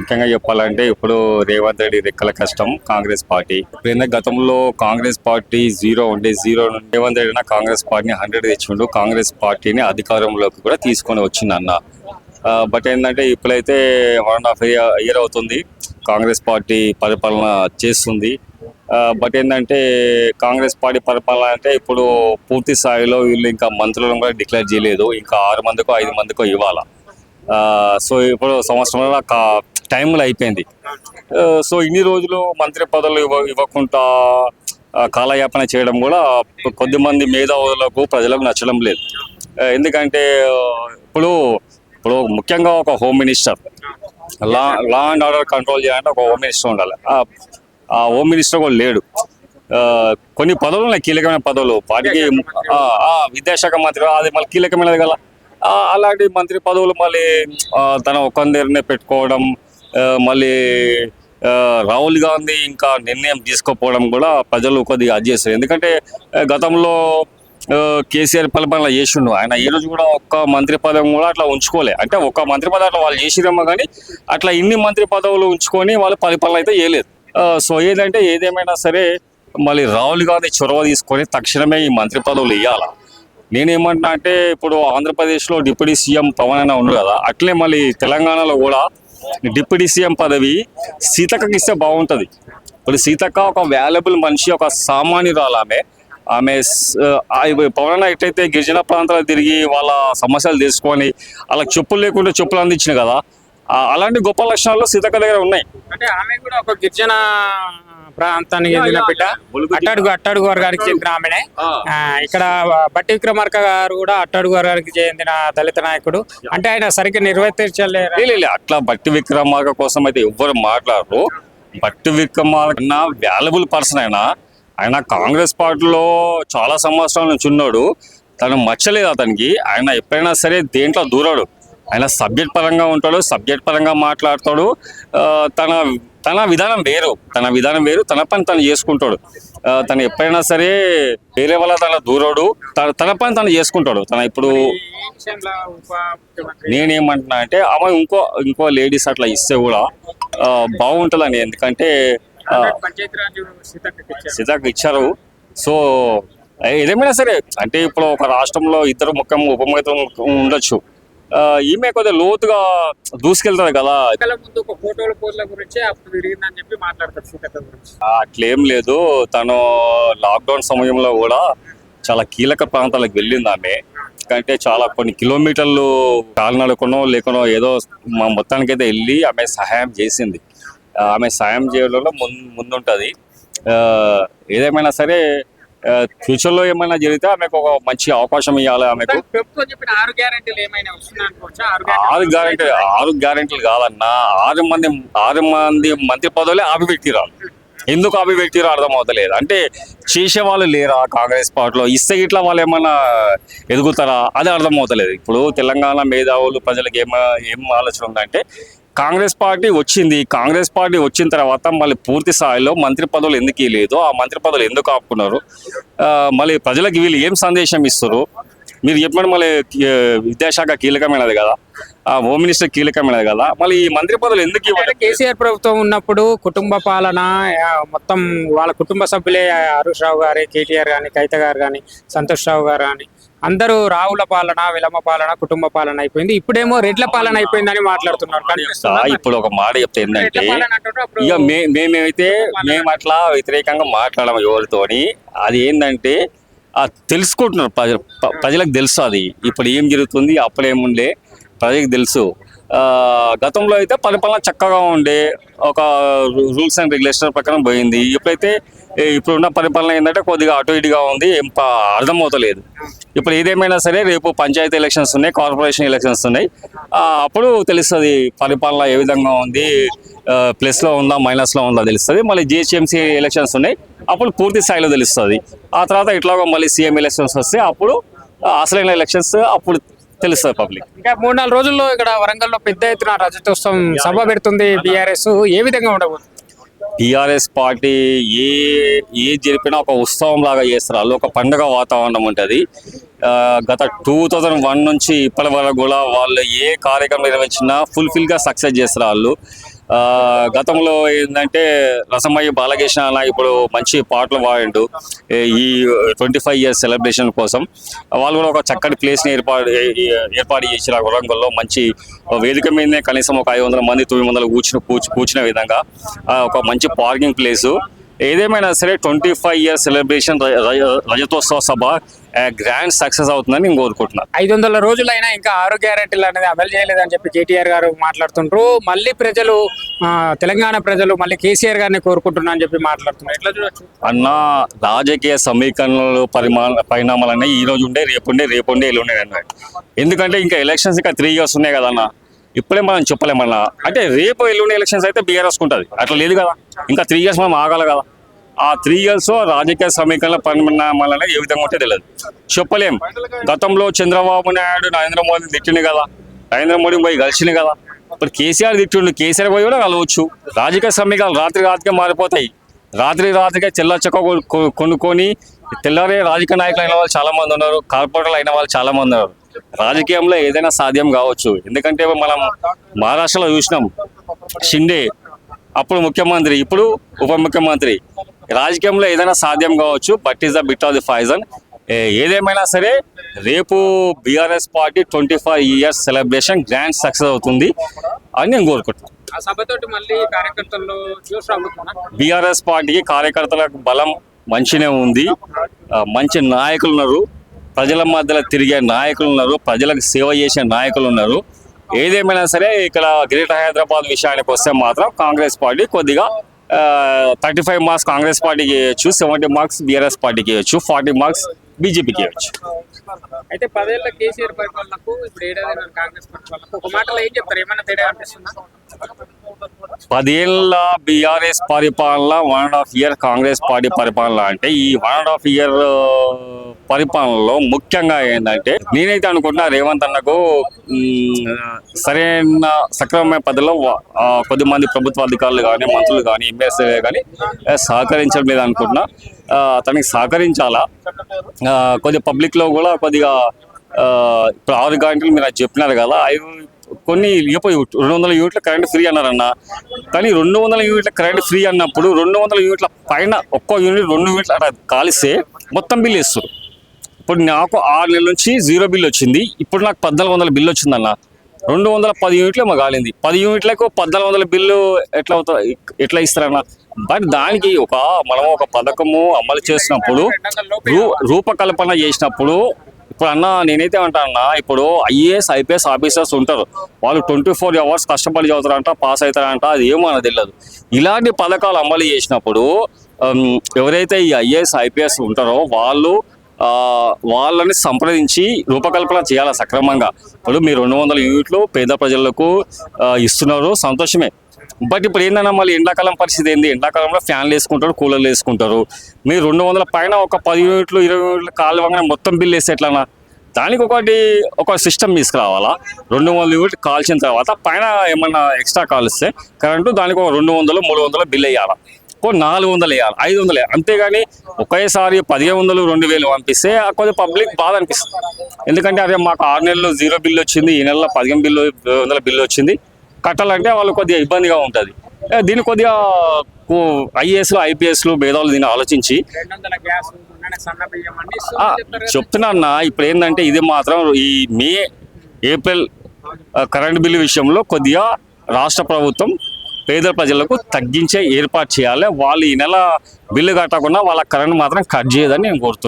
ముఖ్యంగా చెప్పాలంటే ఇప్పుడు రేవంత్ రెడ్డి రెక్కల కష్టం కాంగ్రెస్ పార్టీ. ఇప్పుడు గతంలో కాంగ్రెస్ పార్టీ 0 ఉండే 0 నుండి రేవంత్ రెడ్డి కాంగ్రెస్ పార్టీని 100 తెచ్చిండు. కాంగ్రెస్ పార్టీని అధికారంలోకి కూడా తీసుకొని వచ్చిందన్న. బట్ ఏంటంటే ఇప్పుడైతే 1.5 ఇయర్ అవుతుంది కాంగ్రెస్ పార్టీ పరిపాలన చేస్తుంది. బట్ ఏంటంటే కాంగ్రెస్ పార్టీ పరిపాలన అంటే ఇప్పుడు పూర్తి స్థాయిలో వీళ్ళు ఇంకా మంత్రులను కూడా డిక్లేర్ చేయలేదు. ఇంకా 6 మందికో 5 మందికో ఇవ్వాలా. సో ఇప్పుడు సంవత్సరంలో టైంలో అయిపోయింది. సో ఇన్ని రోజులు మంత్రి పదవులు ఇవ్వకుండా కాలయాపన చేయడం కూడా కొద్దిమంది మేధావులకు ప్రజలకు నచ్చడం లేదు. ఎందుకంటే ఇప్పుడు ముఖ్యంగా ఒక home minister, law and order control చేయాలంటే ఒక హోమ్ మినిస్టర్ ఉండాలి. ఆ హోమ్ మినిస్టర్ కూడా లేడు. కొన్ని పదవులు ఉన్నాయి, కీలకమైన పదవులు. వాటికి విద్యాశాఖ మంత్రి అది మళ్ళీ కీలకమైనది కదా. అలాంటి మంత్రి పదవులు మళ్ళీ తన ఒకందరినే పెట్టుకోవడం, మళ్ళీ రాహుల్ గాంధీ ఇంకా నిర్ణయం తీసుకోకపోవడం కూడా ప్రజలు కొద్దిగా అది చేస్తారు. ఎందుకంటే గతంలో కేసీఆర్ పరిపాలన చేసిండు. ఆయన ఈ రోజు కూడా ఒక్క మంత్రి పదవి కూడా అట్లా ఉంచుకోలే. అంటే ఒక్క మంత్రి పదవి అట్లా వాళ్ళు చేసిరేమో కానీ అట్లా ఇన్ని మంత్రి పదవులు ఉంచుకొని వాళ్ళు పరిపాలన అయితే చేయలేదు. సో ఏదేమైనా సరే మళ్ళీ రాహుల్ గాంధీ చొరవ తీసుకొని తక్షణమే ఈ మంత్రి పదవులు ఇవ్వాలి. నేనేమంటున్నా అంటే ఇప్పుడు ఆంధ్రప్రదేశ్లో డిప్యూటీ సీఎం పవన్ అన్న ఉన్నారు కదా, అట్లే మళ్ళీ తెలంగాణలో కూడా డిప్యూటీ సీఎం పదవి సీతక్కకి ఇస్తే బాగుంటుంది. ఇప్పుడు సీతక్క ఒక వాల్యుబుల్ మనిషి, ఒక సామాన్యురాలు. ఆమె పవన్ అన్న ఎట్లయితే గిరిజన ప్రాంతాలకు తిరిగి వాళ్ళ సమస్యలు తెలుసుకొని వాళ్ళకి చెప్పులు లేకుండా చెప్పులు అందించిన కదా, అలాంటి గొప్ప లక్షణాలు సీతక్క దగ్గర ఉన్నాయి. అంటే ఆమె కూడా ఒక గిరిజన ప్రాంతానికి చెందిన బిడ్డ, అట్టడుగు వర్గానికి చెందిన ఆమెనే. ఇక్కడ బట్టి విక్రమార్క గారు కూడా అట్టడుగు వర్గానికి చెందిన దళిత నాయకుడు. అంటే ఆయన సరిగ్గా నిర్వర్తించలేదు. అట్లా బట్టి విక్రమార్క కోసం అయితే ఎవ్వరు మాట్లాడరు. బట్టి విక్రమార్క వాల్యుబుల్ పర్సన్. ఆయన కాంగ్రెస్ పార్టీలో చాలా సంవత్సరాల నుంచి ఉన్నాడు. తను మచ్చలేదు అతనికి. ఆయన ఎప్పుడైనా సరే దేంట్లో దూరాడు. ఆయన సబ్జెక్ట్ పరంగా ఉంటాడు, సబ్జెక్ట్ పరంగా మాట్లాడతాడు. తన విధానం వేరు, తన పని తను చేసుకుంటాడు. తను ఎప్పుడైనా సరే వేరే వాళ్ళ తన దూరడు, తన పని తను చేసుకుంటాడు. ఇప్పుడు నేనేమంటున్నా అంటే ఆమె ఇంకో లేడీస్ అట్లా ఇస్తే కూడా బాగుంటుందని. ఎందుకంటే సీతకు ఇచ్చారు. సో ఏదేమైనా సరే అంటే ఇప్పుడు ఒక రాష్ట్రంలో ఇద్దరు ఉపముఖ్యమంత్రులు ఉండొచ్చు. ఈమె కొద్దిగా లోతుగా దూసుకెళ్తుంది కదా. అట్లేం లేదు. తను లాక్డౌన్ సమయంలో కూడా చాలా కీలక ప్రాంతాలకు వెళ్ళింది ఆమె. ఎందుకంటే చాలా కొన్ని కిలోమీటర్లు కాలినడకనో లేకనో ఏదో మొత్తానికైతే వెళ్ళి ఆమె సహాయం చేసింది. ఆమె సాయం చేయడంలో ముందుంటుంది. ఏదేమైనా సరే ఫ్యూచర్లో ఏమైనా జరిగితే ఆమెకు ఒక మంచి అవకాశం ఇవ్వాలి. ఆమెకు 6 గ్యారెంటీలు కాదన్నా, 6 మంది మంత్రి పదవులే ఆపిపెట్టిరాలు. ఎందుకు ఆపిపెట్టిరో అర్థం అవుతలేదు. అంటే చేసేవాళ్ళు లేరా కాంగ్రెస్ పార్టీలో? ఇస్తే ఇట్లా వాళ్ళు ఏమన్నా ఎదుగుతారా అది అర్థం అవుతలేదు. ఇప్పుడు తెలంగాణ మేధావులు ప్రజలకు ఏం ఆలోచన ఉందంటే కాంగ్రెస్ పార్టీ వచ్చిన తర్వాత మళ్ళీ పూర్తి స్థాయిలో మంత్రి పదవులు ఎందుకు ఇవ్వలేదు, ఆ మంత్రి పదవులు ఎందుకు ఆపుకున్నారు, మళ్ళీ ప్రజలకు వీళ్ళు ఏం సందేశం ఇస్తారు? మీరు చెప్పండి. మళ్ళీ విద్యాశాఖ కీలకమైనది కదా, హోమ్ మినిస్టర్ కీలకమైనది కదా, మళ్ళీ ఈ మంత్రి పదవులు ఎందుకు ఇవ్వాలి? కేసీఆర్ ప్రభుత్వం ఉన్నప్పుడు కుటుంబ పాలన మొత్తం వాళ్ళ కుటుంబ సభ్యులే, హరీష్ రావు గారి, కేటీఆర్ కానీ, కవిత గారు కానీ, సంతోష్ రావు గారు కానీ అందరూ రావుల పాలన, విలమ పాలన, కుటుంబ పాలన అయిపోయింది. ఇప్పుడేమో రెడ్ల పాలన అయిపోయిందని మాట్లాడుతున్నారు. ఇప్పుడు ఒక మాట చెప్తే ఏంటంటే ఇక మేము అట్లా వ్యతిరేకంగా మాట్లాడము ఎవరితోని. అది ఏంటంటే తెలుసుకుంటున్నారు ప్రజలకు తెలుసు. అది ఇప్పుడు ఏం జరుగుతుంది, అప్పుడేముండే ప్రజలకు తెలుసు. గతంలో అయితే పరిపాలన చక్కగా ఉండే, ఒక రూల్స్ అండ్ రెగ్యులేషన్ ప్రకారం పోయింది. ఇప్పుడున్న పరిపాలన ఏంటంటే కొద్దిగా అటు ఇటుగా ఉంది, ఏం అర్థమవుతలేదు. ఇప్పుడు ఏదేమైనా సరే రేపు పంచాయతీ ఎలక్షన్స్ ఉన్నాయి, కార్పొరేషన్ ఎలక్షన్స్ ఉన్నాయి. అప్పుడు తెలుస్తుంది పరిపాలన ఏ విధంగా ఉంది, ప్లస్లో ఉందా మైనస్లో ఉందా తెలుస్తుంది. మళ్ళీ జిహెచ్ఎంసీ ఎలక్షన్స్ ఉన్నాయి, అప్పుడు పూర్తి స్థాయిలో తెలుస్తుంది. ఆ తర్వాత ఇట్లాగో మళ్ళీ సీఎం ఎలక్షన్స్ వస్తే అప్పుడు అసలైన ఎలక్షన్స్ అప్పుడు తెలుస్తుంది పబ్లిక్. ఇంకా 3-4 రోజుల్లో ఇక్కడ వరంగల్లో పెద్ద ఎత్తున రజతోత్సవం సభ పెడుతుంది బీఆర్ఎస్. ఏ విధంగా ఉండబోతుంది? టీఆర్ఎస్ పార్టీ ఏ జరిపినా ఒక ఉత్సవం లాగా చేస్తారు. వాళ్ళు ఒక పండుగ వాతావరణం ఉంటుంది. గత 2001 నుంచి ఇప్పటి వరకు కూడా వాళ్ళు ఏ కార్యక్రమం నిర్వహించినా ఫుల్ఫిల్గా సక్సెస్ చేస్తారు. వాళ్ళు గతంలో ఏంటంటే రసమయ్య బాలకృష్ణ అన్న ఇప్పుడు మంచి పాటలు పాడిండు ఈ 25 years సెలబ్రేషన్ కోసం. వాళ్ళు కూడా ఒక చక్కటి ప్లేస్ని ఏర్పాటు చేసిన వరంగల్లో మంచి వేదిక మీదనే కనీసం ఒక 500 మంది 900 కూర్చున్న విధంగా ఒక మంచి పార్కింగ్ ప్లేసు. ఏదేమైనా సరే 25 years సెలబ్రేషన్ రజతోత్సవ సభ గ్రాండ్ సక్సెస్ అవుతుందని నేను కోరుకుంటున్నాను. 500 రోజులైనా ఇంకా 6 గ్యారెంటీలు అనేది అమలు చేయలేదని చెప్పి కేటీఆర్ గారు మాట్లాడుతుంటారు. మళ్ళీ ప్రజలు తెలంగాణ ప్రజలు మళ్ళీ కేసీఆర్ గారిని కోరుకుంటున్నా అని చెప్పి మాట్లాడుతున్నారు. ఎట్లా చూడొచ్చు అన్న? రాజకీయ సమీకరణలు పరిణామాలన్నీ ఈ రోజు ఉండే రేపుండే ఎల్లుండే అన్నాడు. ఎందుకంటే ఇంకా ఎలక్షన్స్ ఇంకా 3 years ఉన్నాయి కదన్న. ఇప్పుడే మనం చెప్పలేమన్నా. అంటే రేపు ఎల్లుండి ఎలక్షన్స్ అయితే బీఆర్ఎస్ ఉంటుంది, అట్లా లేదు కదా. ఇంకా 3 years మనం ఆగాలి కదా. ఆ 3 years రాజకీయ సమీకరణ పరిణామాలు అనేది ఏ విధంగా ఉంటే తెలియదు, చెప్పలేం. గతంలో చంద్రబాబు నాయుడు నరేంద్ర మోదీ తిట్టింది కదా, నరేంద్ర మోడీ పోయి కలిసింది కదా. ఇప్పుడు కేసీఆర్ తిట్టిండు, కేసీఆర్ పోయి కూడా కలవచ్చు. రాజకీయ సమీకరణలు రాత్రిగా మారిపోతాయి. రాత్రిగా తెల్ల చెక్క కొనుక్కొని తెల్లారే రాజకీయ నాయకులు అయిన వాళ్ళు చాలా మంది ఉన్నారు, కార్పొరేటర్లు అయిన వాళ్ళు చాలా మంది ఉన్నారు. రాజకీయంలో ఏదైనా సాధ్యం కావచ్చు. ఎందుకంటే మనం మహారాష్ట్రలో చూసినాం, షిండే అప్పుడు ముఖ్యమంత్రి, ఇప్పుడు ఉప ముఖ్యమంత్రి. రాజకీయంలో ఏదైనా సాధ్యం కావచ్చు, but is the bit of the poison. ఏదేమైనా సరే రేపు BRS party 25 years celebration grand success అవుతుంది అని నేను కోరుకుంటున్నాను. ఆ సభతోటి మళ్ళీ కార్యకర్తల్లో జోష్ రాబోతున్నా. బీఆర్ఎస్ పార్టీకి కార్యకర్తలకు బలం మంచినే ఉంది, మంచి నాయకులు ఉన్నారు, ప్రజల మధ్యలో తిరిగే నాయకులు ఉన్నారు, ప్రజలకు సేవ చేసే నాయకులు ఉన్నారు. ఏదేమైనా సరే ఇక్కడ గ్రేటర్ హైదరాబాద్ విషయానికి వస్తే మాత్రం కాంగ్రెస్ పార్టీ కొద్దిగా 35 marks కాంగ్రెస్ పార్టీకి ఇవ్వచ్చు, 70 marks బీఆర్ఎస్ పార్టీకి ఇవ్వచ్చు, 40 marks బీజేపీకి ఇవ్వచ్చు. అయితే 10 ఏళ్ల కేసీఆర్ పరిపాలనకు ఇప్పుడు 7 ఏళ్ల కాంగ్రెస్ పరిపాలనకు ఒక మాటలో ఏం చెప్తారు? ఏమైనా తేడా అనిపిస్తుందా? 10 ఏళ్ళ బీఆర్ఎస్ పరిపాలన, 1.5 year కాంగ్రెస్ పార్టీ పరిపాలన అంటే ఈ 1.5 year పరిపాలనలో ముఖ్యంగా ఏంటంటే నేనైతే అనుకుంటున్నా రేవంత్ అన్నకు సరైన సక్రమమైన పద్ధతిలో కొద్దిమంది ప్రభుత్వ అధికారులు కానీ మంత్రులు కానీ ఎమ్మెల్యేలు కానీ సహకరించడం మీద అనుకుంటున్నా. తనకి సహకరించాలా. కొద్దిగా పబ్లిక్లో కూడా కొద్దిగా ఇప్పుడు 6 గంటలు మీరు అది చెప్పినారు కదా, కొన్ని 200 యూనిట్ల కరెంట్ ఫ్రీ అన్నారన్న. కానీ 200 యూనిట్ల కరెంట్ ఫ్రీ అన్నప్పుడు 200 యూనిట్ల పైన ఒక్కో యూనిట్ 2 యూనిట్లు అట్లా కాలిస్తే మొత్తం బిల్లు వేస్తారు. ఇప్పుడు నాకు 6 నెలల నుంచి 0 బిల్ వచ్చింది, ఇప్పుడు నాకు 1400 బిల్లు వచ్చిందన్న. 210 యూనిట్లు ఏమో కాలింది, 10 యూనిట్లకు 1400 బిల్లు ఎట్లా ఇస్తారన్న? బట్ దానికి మనం ఒక పథకము అమలు చేసినప్పుడు రూపకల్పన చేసినప్పుడు ఇప్పుడు అన్న నేనైతే అంటానన్నా, ఇప్పుడు IAS IPS ఆఫీసర్స్ ఉంటారు, వాళ్ళు 24 hours కష్టపడి చదువుతారంట, పాస్ అవుతారంట, అది ఏమో అని తెలియదు. ఇలాంటి పథకాలు అమలు చేసినప్పుడు ఎవరైతే ఈ IAS IPS ఉంటారో వాళ్ళని సంప్రదించి రూపకల్పన చేయాలి సక్రమంగా. ఇప్పుడు మీరు 200 యూనిట్లు పేద ప్రజలకు ఇస్తున్నారు, సంతోషమే. బట్ ఇప్పుడు ఏంటన్నా మళ్ళీ ఎండాకాలం పరిస్థితి ఏంది? ఎండాకాలంలో ఫ్యాన్లు వేసుకుంటారు, కూలర్లు వేసుకుంటారు. మీరు 200 పైన ఒక 10 యూనిట్లు 20 యూనిట్లు కాలువగానే మొత్తం బిల్లు వేస్తే ఎట్లన్నా? దానికి ఒక సిస్టమ్ తీసుకురావాలా. 200 యూనిట్లు కాల్చిన తర్వాత పైన ఏమన్నా ఎక్స్ట్రా కాలిస్తే కరెంటు దానికి ఒక 200 300 బిల్ వేయాలి, 400 వేయాలి, 500 వేయాలి. అంతేగాని ఒకేసారి 1500 2000 పంపిస్తే కొద్దిగా పబ్లిక్ బాధ అనిపిస్తుంది. ఎందుకంటే అదే మాకు 6 నెలలు 0 బిల్లు వచ్చింది, ఈ నెలలో 1500 బిల్లు వచ్చింది, కట్టాలంటే వాళ్ళు కొద్దిగా ఇబ్బందిగా ఉంటుంది. దీన్ని కొద్దిగా IASలు IPSలు భేదాలు దీన్ని ఆలోచించి చెప్తున్నా అన్న. ఇప్పుడు ఏంటంటే ఇది మాత్రం ఈ ఏప్రిల్ కరెంట్ బిల్లు విషయంలో కొద్దిగా రాష్ట్ర ప్రభుత్వం పేద ప్రజలకు తగ్గించే ఏర్పాటు చేయాలి. వాళ్ళు ఈ నెల బిల్లు కట్టకుండా వాళ్ళ కరెంట్ మాత్రం కట్ చేయదని నేను కోరుతున్నాను.